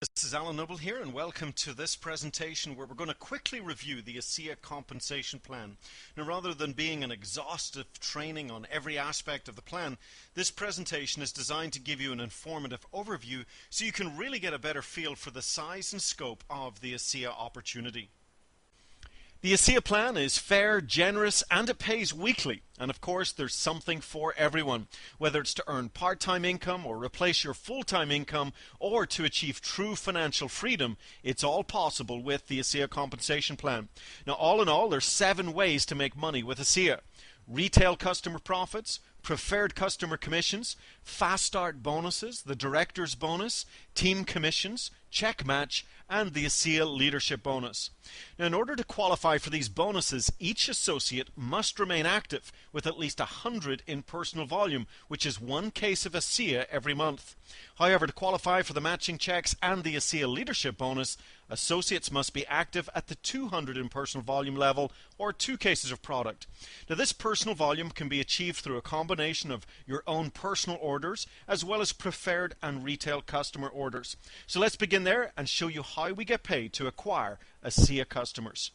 This is Alan Noble here, and welcome to this presentation where we're going to quickly review the ASEA compensation plan. Now, rather than being an exhaustive training on every aspect of the plan, this presentation is designed to give you an informative overview so you can really get a better feel for the size and scope of the ASEA opportunity. The ASEA plan is fair, generous, and it pays weekly. And of course, there's something for everyone. Whether it's to earn part-time income or replace your full-time income or to achieve true financial freedom, it's all possible with the ASEA compensation plan. Now, all in all, there's 7 ways to make money with ASEA. Retail customer profits, preferred customer commissions, fast start bonuses, the director's bonus, team commissions, check match, and the ASEA leadership bonus. Now, in order to qualify for these bonuses, each associate must remain active with at least 100 in personal volume, which is 1 case of ASEA every month. However, to qualify for the matching checks and the ASEA leadership bonus, associates must be active at the 200 in personal volume level or 2 cases of product. Now, this personal volume can be achieved through a combination of your own personal orders as well as preferred and retail customer orders. So let's begin there and show you how we get paid to acquire ASEA customers.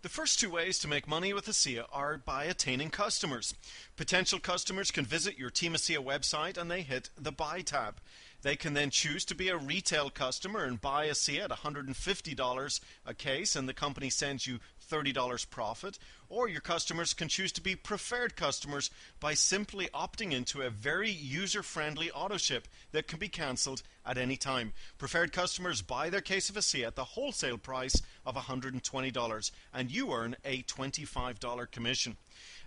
The first 2 ways to make money with ASEA are by attaining customers. Potential customers can visit your Team ASEA website and they hit the Buy tab. They can then choose to be a retail customer and buy ASEA at $150 a case, and the company sends you $30 profit. Or your customers can choose to be preferred customers by simply opting into a very user-friendly auto ship that can be cancelled at any time. Preferred customers buy their case of ASEA at the wholesale price of $120, and you earn a $25 commission.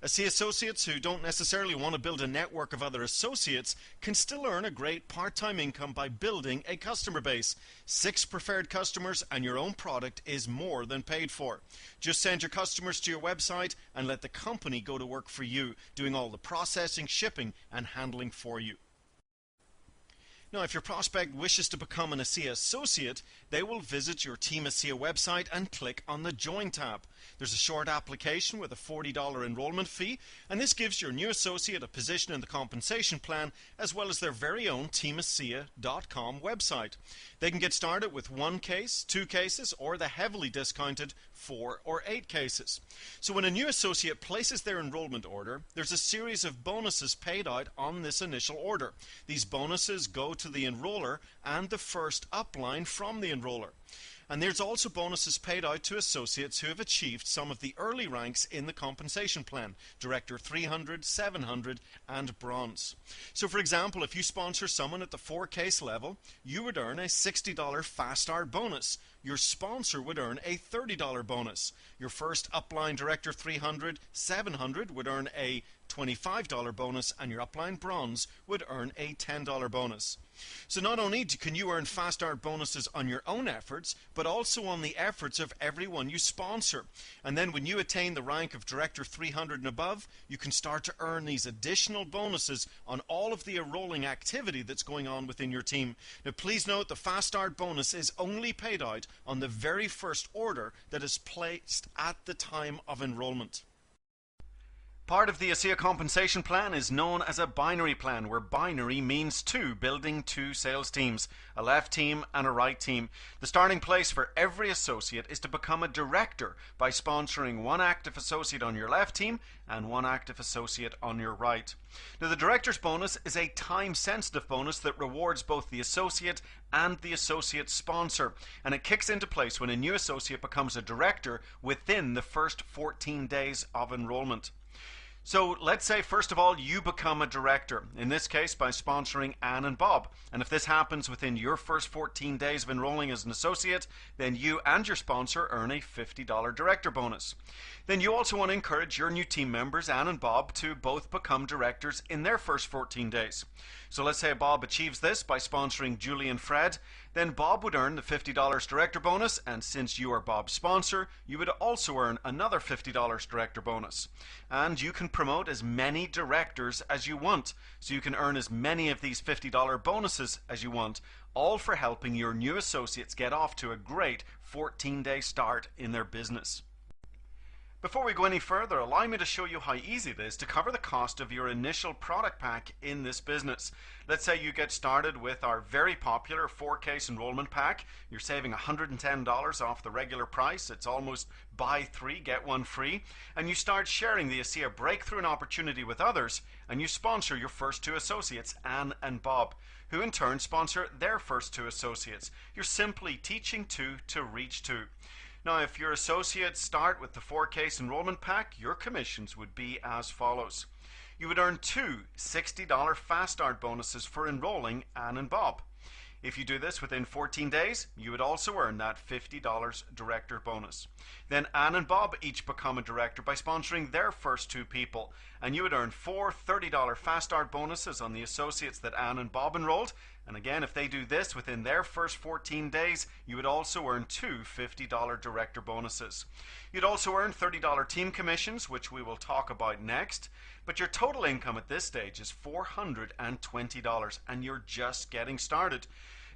ASEA associates who don't necessarily want to build a network of other associates can still earn a great part-time income by building a customer base. 6 preferred customers and your own product is more than paid for. Just send your customers to your website and let the company go to work for you, doing all the processing, shipping, and handling for you. Now, if your prospect wishes to become an ASEA associate, they will visit your Team ASEA website and click on the Join tab. There's a short application with a $40 enrollment fee, and this gives your new associate a position in the compensation plan as well as their very own teamasea.com website. They can get started with 1 case, 2 cases, or the heavily discounted 4 or 8 cases. So when a new associate places their enrollment order, there's a series of bonuses paid out on this initial order. These bonuses go to the enroller and the first upline from the enroller. And there's also bonuses paid out to associates who have achieved some of the early ranks in the compensation plan, Director 300, 700, and Bronze. So for example, if you sponsor someone at the 4 case level, you would earn a $60 fast start bonus. Your sponsor would earn a $30 bonus. Your first upline Director 300, 700 would earn a $25 bonus, and your upline Bronze would earn a $10 bonus. So not only can you earn fast start bonuses on your own efforts, but also on the efforts of everyone you sponsor. And then when you attain the rank of Director 300 and above, you can start to earn these additional bonuses on all of the enrolling activity that's going on within your team. Now please note the fast start bonus is only paid out on the very first order that is placed at the time of enrollment. Part of the ASEA compensation plan is known as a binary plan, where binary means 2, building 2 sales teams, a left team and a right team. The starting place for every associate is to become a director by sponsoring 1 active associate on your left team and 1 active associate on your right. Now, the director's bonus is a time-sensitive bonus that rewards both the associate and the associate sponsor, and it kicks into place when a new associate becomes a director within the first 14 days of enrollment. So let's say first of all you become a director, in this case by sponsoring Anne and Bob, and if this happens within your first 14 days of enrolling as an associate, then you and your sponsor earn a $50 director bonus. Then you also want to encourage your new team members, Anne and Bob, to both become directors in their first 14 days. So let's say Bob achieves this by sponsoring Julie and Fred, then Bob would earn the $50 director bonus, and since you are Bob's sponsor, you would also earn another $50 director bonus. And you can promote as many directors as you want, so you can earn as many of these $50 bonuses as you want, all for helping your new associates get off to a great 14-day start in their business. Before we go any further, allow me to show you how easy it is to cover the cost of your initial product pack in this business. Let's say you get started with our very popular 4-case enrollment pack. You're saving $110 off the regular price. It's almost buy 3, get 1 free. And you start sharing the ASEA breakthrough and opportunity with others, and you sponsor your first 2 associates, Anne and Bob, who in turn sponsor their first 2 associates. You're simply teaching 2 to reach 2. Now, if your associates start with the 4-case enrollment pack, your commissions would be as follows. You would earn 2 $60 Fast Start bonuses for enrolling Anne and Bob. If you do this within 14 days, you would also earn that $50 director bonus. Then Anne and Bob each become a director by sponsoring their first 2 people, and you would earn 4 $30 Fast Start bonuses on the associates that Anne and Bob enrolled. And again, if they do this within their first 14 days, you would also earn 2 $50 director bonuses. You'd also earn $30 team commissions, which we will talk about next. But your total income at this stage is $420, and you're just getting started.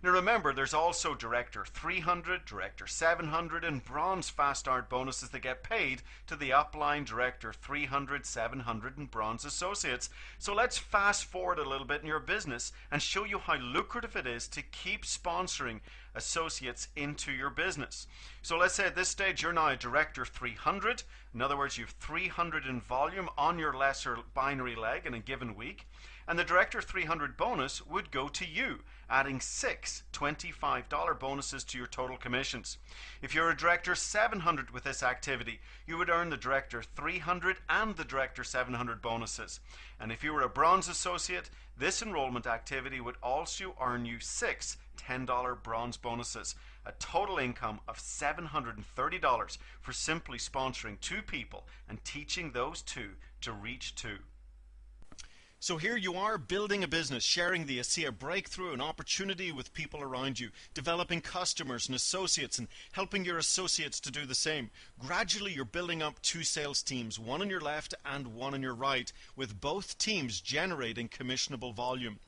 Now remember, there's also Director 300, Director 700, and Bronze Fast Start bonuses that get paid to the upline Director 300, 700, and Bronze associates. So let's fast forward a little bit in your business and show you how lucrative it is to keep sponsoring associates into your business. So let's say at this stage you're now a Director 300. In other words, you have 300 in volume on your lesser binary leg in a given week. And the Director 300 bonus would go to you, adding 6 $25 bonuses to your total commissions. If you're a Director 700 with this activity, you would earn the Director 300 and the Director 700 bonuses. And if you were a Bronze associate, this enrollment activity would also earn you 6 $10 Bronze bonuses, a total income of $730 for simply sponsoring 2 people and teaching those 2 to reach 2. So here you are building a business, sharing the ASEA breakthrough and opportunity with people around you, developing customers and associates and helping your associates to do the same. Gradually you're building up 2 sales teams, one on your left and one on your right, with both teams generating commissionable volume.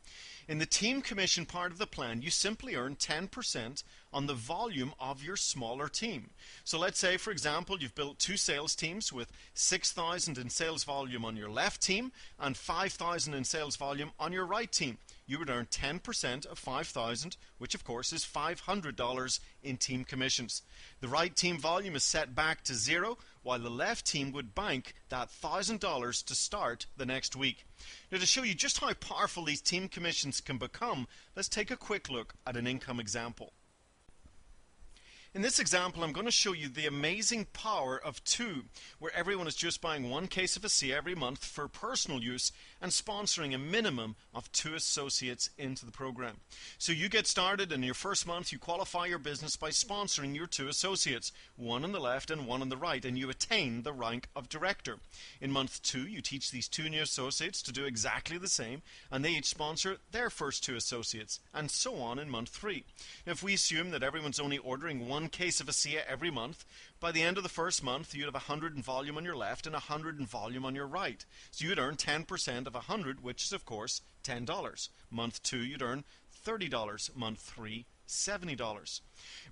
In the team commission part of the plan, you simply earn 10% on the volume of your smaller team. So let's say, for example, you've built 2 sales teams with 6,000 in sales volume on your left team and 5,000 in sales volume on your right team. You would earn 10% of 5,000, which of course is $500 in team commissions. The right team volume is set back to 0, while the left team would bank that $1,000 to start the next week. Now, to show you just how powerful these team commissions can become, let's take a quick look at an income example. In this example, I'm going to show you the amazing power of 2, where everyone is just buying 1 case of ASEA every month for personal use and sponsoring a minimum of 2 associates into the program. So you get started, and in your first month you qualify your business by sponsoring your 2 associates, one on the left and one on the right, and you attain the rank of director. In month 2, you teach these 2 new associates to do exactly the same, and they each sponsor their first 2 associates, and so on in month 3. Now, if we assume that everyone's only ordering 1 case of ASEA every month, by the end of the first month you'd have 100 in volume on your left and 100 in volume on your right. So you'd earn 10% of 100, which is of course $10. Month 2 you'd earn $30. Month 3 $70.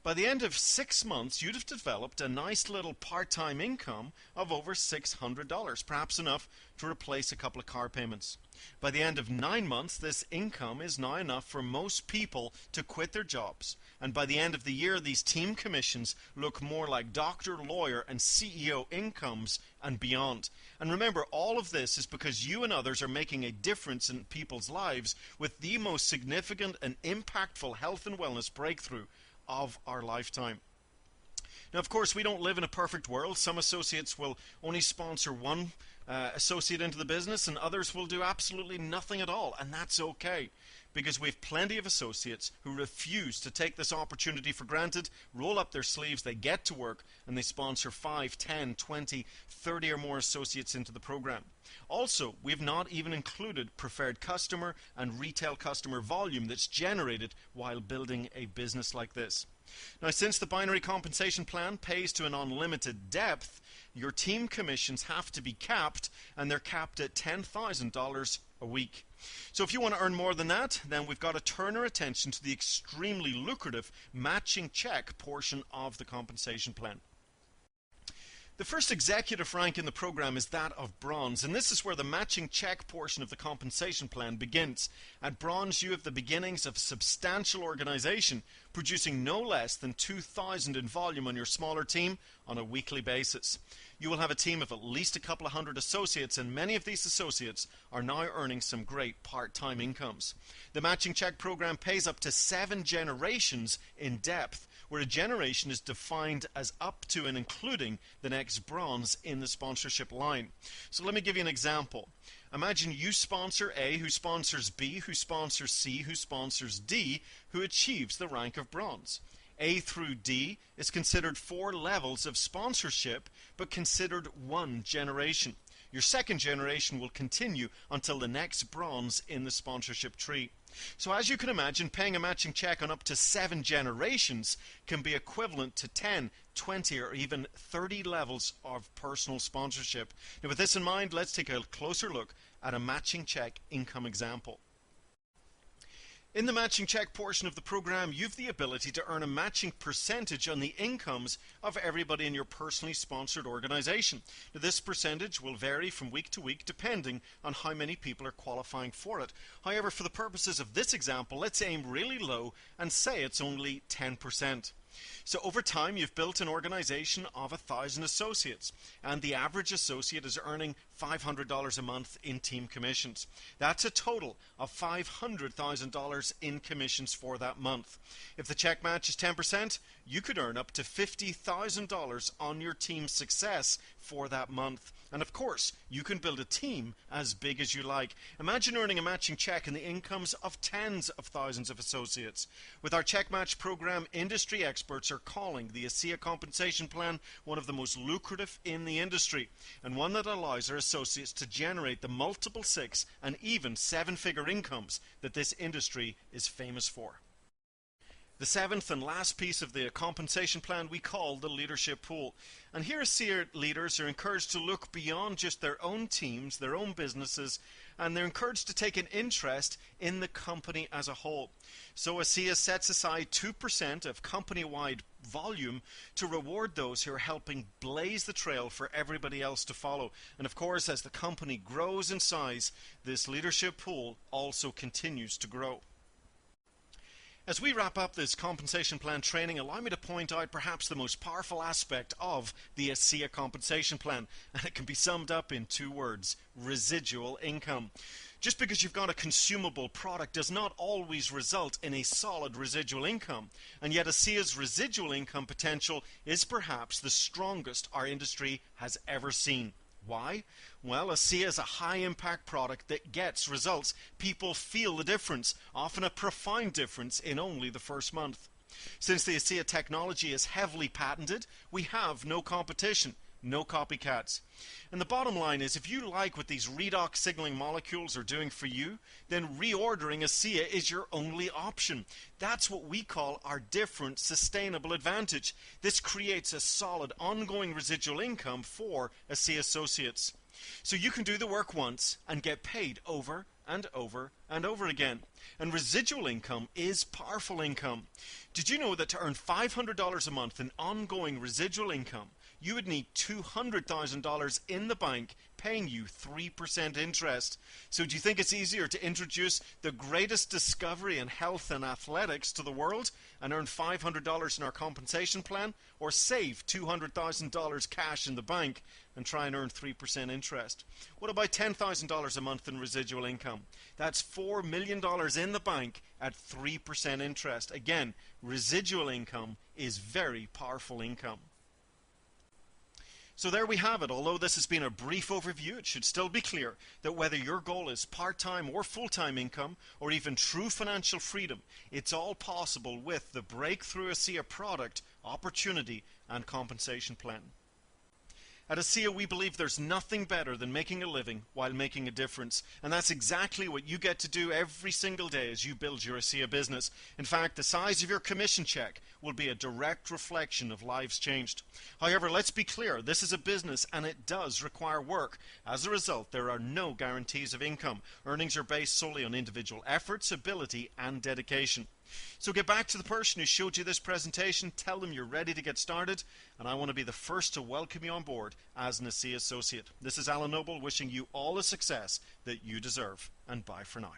By the end of 6 months, you'd have developed a nice little part-time income of over $600, perhaps enough to replace a couple of car payments. By the end of 9 months, this income is now enough for most people to quit their jobs. And by the end of the year, these team commissions look more like doctor, lawyer, and CEO incomes and beyond. And remember, all of this is because you and others are making a difference in people's lives with the most significant and impactful health and wellness breakthrough of our lifetime. Now, of course, we don't live in a perfect world. Some associates will only sponsor 1 associate into the business, and others will do absolutely nothing at all, and that's okay, because we have plenty of associates who refuse to take this opportunity for granted, roll up their sleeves, they get to work, and they sponsor 5, 10, 20, 30 or more associates into the program. Also, we have not even included preferred customer and retail customer volume that's generated while building a business like this. Now, since the binary compensation plan pays to an unlimited depth, your team commissions have to be capped, and they're capped at $10,000 a week. So if you want to earn more than that, then we've got to turn our attention to the extremely lucrative matching check portion of the compensation plan. The first executive rank in the program is that of bronze, and this is where the matching check portion of the compensation plan begins. At bronze, you have the beginnings of substantial organization, producing no less than 2,000 in volume on your smaller team on a weekly basis. You will have a team of at least a couple of hundred associates, and many of these associates are now earning some great part-time incomes. The matching check program pays up to 7 generations in depth, where a generation is defined as up to and including the next bronze in the sponsorship line. So let me give you an example. Imagine you sponsor A, who sponsors B, who sponsors C, who sponsors D, who achieves the rank of bronze. A through D is considered 4 levels of sponsorship, but considered 1 generation. Your second generation will continue until the next bronze in the sponsorship tree. So as you can imagine, paying a matching check on up to 7 generations can be equivalent to 10, 20, or even 30 levels of personal sponsorship. Now with this in mind, let's take a closer look at a matching check income example. In the matching check portion of the program, you have the ability to earn a matching percentage on the incomes of everybody in your personally sponsored organization. Now, this percentage will vary from week to week depending on how many people are qualifying for it. However, for the purposes of this example, let's aim really low and say it's only 10%. So over time, you've built an organization of 1,000 associates, and the average associate is earning $500 a month in team commissions. That's a total of $500,000 in commissions for that month. If the check match is 10%, you could earn up to $50,000 on your team's success for that month. And of course, you can build a team as big as you like. Imagine earning a matching check in the incomes of tens of thousands of associates. With our check match program, industry experts are calling the ASEA compensation plan one of the most lucrative in the industry, and one that allows our associates to generate the multiple 6 and even 7-figure incomes that this industry is famous for. The 7th and last piece of the compensation plan we call the leadership pool. And here ASEA leaders are encouraged to look beyond just their own teams, their own businesses, and they're encouraged to take an interest in the company as a whole. So ASEA sets aside 2% of company-wide volume to reward those who are helping blaze the trail for everybody else to follow. And of course, as the company grows in size, this leadership pool also continues to grow. As we wrap up this compensation plan training, allow me to point out perhaps the most powerful aspect of the ASEA compensation plan, and it can be summed up in 2 words: residual income. Just because you've got a consumable product does not always result in a solid residual income, and yet ASEA's residual income potential is perhaps the strongest our industry has ever seen. Why? Well, ASEA is a high-impact product that gets results. People feel the difference, often a profound difference, in only the first month. Since the ASEA technology is heavily patented, we have no competition, no copycats. And the bottom line is, if you like what these redox signaling molecules are doing for you, then reordering ASEA is your only option. That's what we call our different sustainable advantage. This creates a solid ongoing residual income for ASEA associates. So you can do the work once and get paid over and over and over again. And residual income is powerful income. Did you know that to earn $500 a month in ongoing residual income, you would need $200,000 in the bank paying you 3% interest? So do you think it's easier to introduce the greatest discovery in health and athletics to the world and earn $500 in our compensation plan, or save $200,000 cash in the bank and try and earn 3% interest? What about $10,000 a month in residual income? That's $4 million in the bank at 3% interest. Again, residual income is very powerful income. So there we have it. Although this has been a brief overview, it should still be clear that whether your goal is part-time or full-time income, or even true financial freedom, it's all possible with the breakthrough ASEA product, opportunity, and compensation plan. At ASEA, we believe there's nothing better than making a living while making a difference. And that's exactly what you get to do every single day as you build your ASEA business. In fact, the size of your commission check will be a direct reflection of lives changed. However, let's be clear, this is a business and it does require work. As a result, there are no guarantees of income. Earnings are based solely on individual efforts, ability, and dedication. So get back to the person who showed you this presentation, tell them you're ready to get started, and I want to be the first to welcome you on board as an ASEA associate. This is Alan Noble wishing you all the success that you deserve, and bye for now.